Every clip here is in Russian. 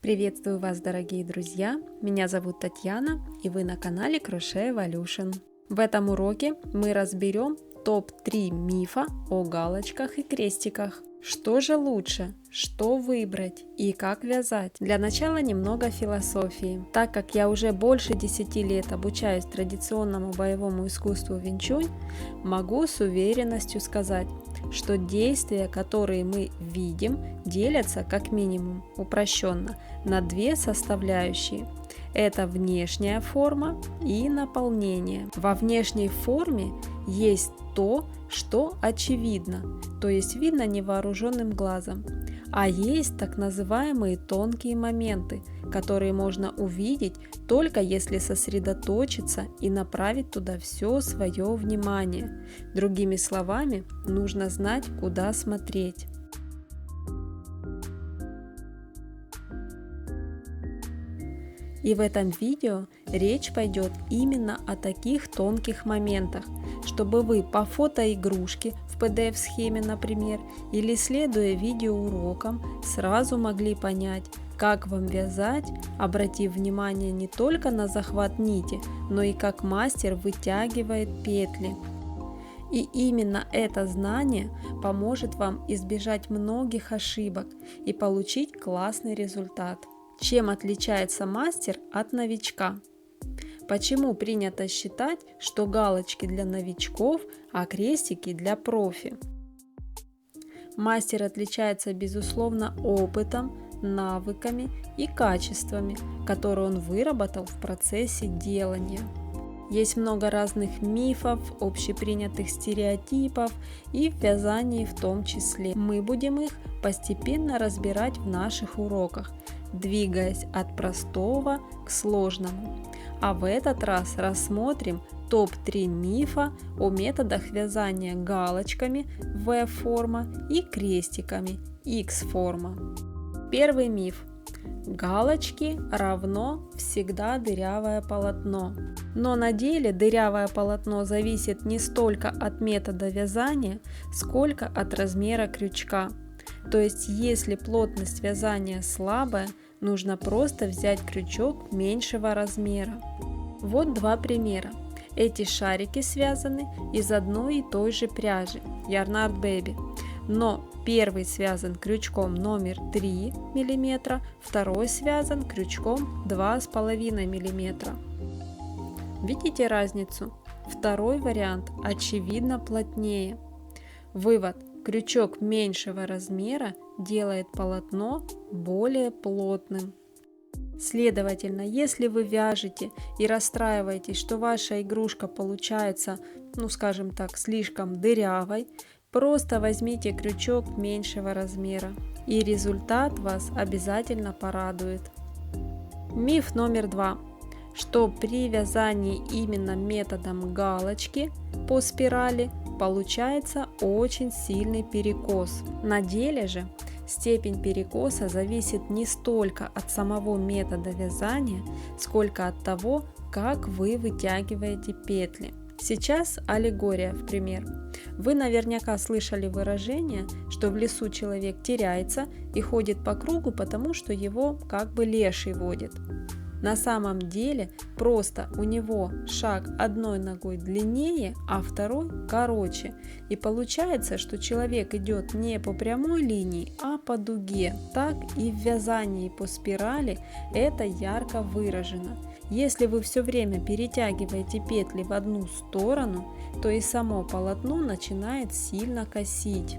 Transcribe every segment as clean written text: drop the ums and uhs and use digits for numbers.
Приветствую вас, дорогие друзья! Меня зовут Татьяна, и вы на канале Crochet Evolution. В этом уроке мы разберем топ-3 мифа о галочках и крестиках. Что же лучше, что выбрать и как вязать? Для начала немного философии. Так как я уже больше 10 лет обучаюсь традиционному боевому искусству винчунь, могу с уверенностью сказать, что действия, которые мы видим, делятся как минимум упрощенно на две составляющие. Это внешняя форма и наполнение. Во внешней форме есть то, что очевидно, то есть видно невооруженным глазом. А есть так называемые тонкие моменты, которые можно увидеть только если сосредоточиться и направить туда все свое внимание. Другими словами, нужно знать, куда смотреть. И в этом видео речь пойдет именно о таких тонких моментах, чтобы вы по фотоигрушке в PDF-схеме, например, или следуя видеоурокам, сразу могли понять, как вам вязать, обратив внимание не только на захват нити, но и как мастер вытягивает петли. И именно это знание поможет вам избежать многих ошибок и получить классный результат. Чем отличается мастер от новичка? Почему принято считать, что галочки для новичков, а крестики для профи? Мастер отличается безусловно опытом, навыками и качествами, которые он выработал в процессе делания. Есть много разных мифов, общепринятых стереотипов и в вязании в том числе. Мы будем их постепенно разбирать в наших уроках, двигаясь от простого к сложному. А в этот раз рассмотрим топ-3 мифа о методах вязания галочками V-форма и крестиками X-форма. Первый миф. Галочки равно всегда дырявое полотно. Но на деле дырявое полотно зависит не столько от метода вязания, сколько от размера крючка. То есть, если плотность вязания слабая, нужно просто взять крючок меньшего размера. Вот два примера. Эти шарики связаны из одной и той же пряжи Yarn Art Baby, но первый связан крючком номер 3 мм, второй связан крючком 2,5 мм. Видите разницу? Второй вариант очевидно плотнее. Вывод. Крючок меньшего размера делает полотно более плотным. Следовательно, если вы вяжете и расстраиваетесь, что ваша игрушка получается, скажем так, слишком дырявой, просто возьмите крючок меньшего размера, и результат вас обязательно порадует. Миф номер 2. Что при вязании именно методом галочки по спирали получается очень сильный перекос. На деле же степень перекоса зависит не столько от самого метода вязания, сколько от того, как вы вытягиваете петли. Сейчас аллегория в пример. Вы наверняка слышали выражение, что в лесу человек теряется и ходит по кругу, потому что его как бы леший водит. На самом деле просто у него шаг одной ногой длиннее, а второй короче. И получается, что человек идет не по прямой линии, а по дуге. Так и в вязании по спирали это ярко выражено. Если вы все время перетягиваете петли в одну сторону, то и само полотно начинает сильно косить.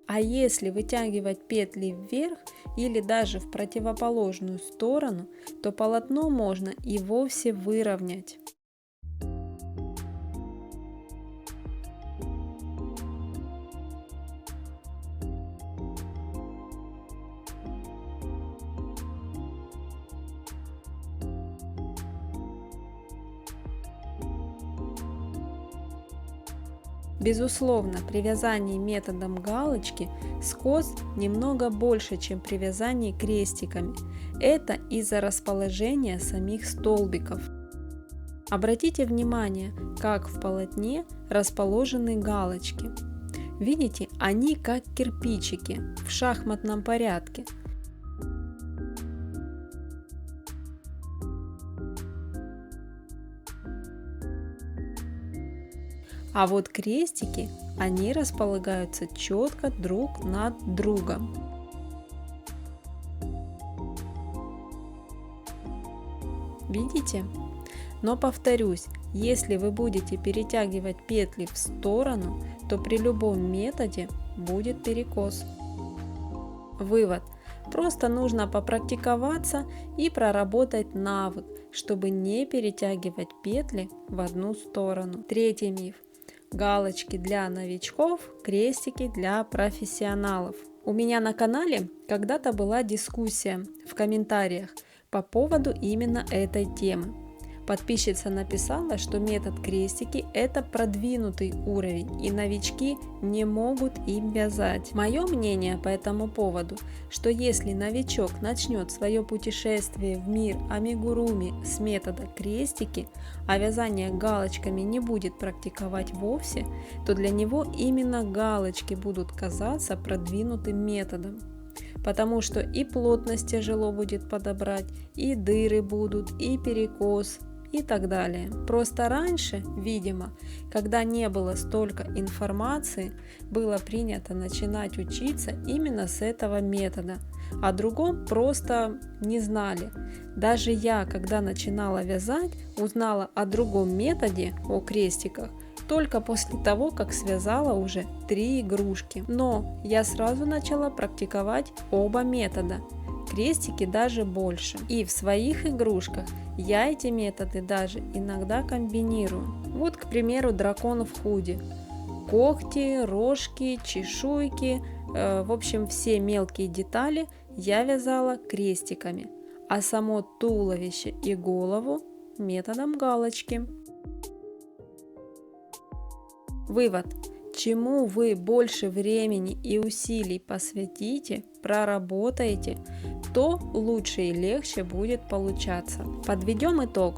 А если вытягивать петли вверх или даже в противоположную сторону, то полотно можно и вовсе выровнять. Безусловно, при вязании методом галочки скос немного больше, чем при вязании крестиками. Это из-за расположения самих столбиков. Обратите внимание, как в полотне расположены галочки. Видите, они как кирпичики в шахматном порядке. А вот крестики, они располагаются четко друг над другом. Видите? Но повторюсь, если вы будете перетягивать петли в сторону, то при любом методе будет перекос. Вывод. Просто нужно попрактиковаться и проработать навык, чтобы не перетягивать петли в одну сторону. Третий миф. Галочки для новичков, крестики для профессионалов. У меня на канале когда-то была дискуссия в комментариях по поводу именно этой темы. Подписчица написала, что метод крестики – это продвинутый уровень, и новички не могут им вязать. Мое мнение по этому поводу, что если новичок начнет свое путешествие в мир амигуруми с метода крестики, а вязание галочками не будет практиковать вовсе, то для него именно галочки будут казаться продвинутым методом. Потому что и плотность тяжело будет подобрать, и дыры будут, и перекос, и так далее. Просто раньше, видимо, когда не было столько информации, было принято начинать учиться именно с этого метода, а другом просто не знали. Даже я, когда начинала вязать, узнала о другом методе, о крестиках, только после того, как связала уже 3 игрушки. Но я сразу начала практиковать оба метода, крестики даже больше. И в своих игрушках я эти методы даже иногда комбинирую. Вот, к примеру, дракон в худи. Когти, рожки, чешуйки, в общем, все мелкие детали я вязала крестиками, а само туловище и голову методом галочки. Вывод. Чему вы больше времени и усилий посвятите, проработаете, то лучше и легче будет получаться. Подведем итог.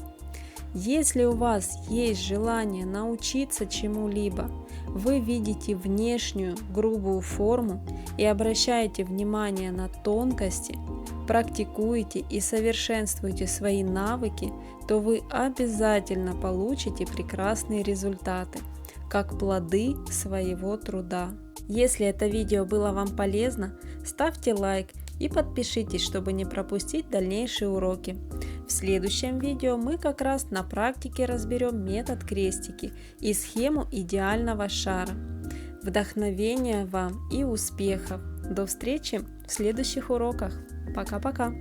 Если у вас есть желание научиться чему-либо, вы видите внешнюю грубую форму и обращаете внимание на тонкости, практикуете и совершенствуете свои навыки, то вы обязательно получите прекрасные результаты, как плоды своего труда. Если это видео было вам полезно, ставьте лайк и подпишитесь, чтобы не пропустить дальнейшие уроки. В следующем видео мы как раз на практике разберем метод крестики и схему идеального шара. Вдохновения вам и успехов! До встречи в следующих уроках. Пока-пока!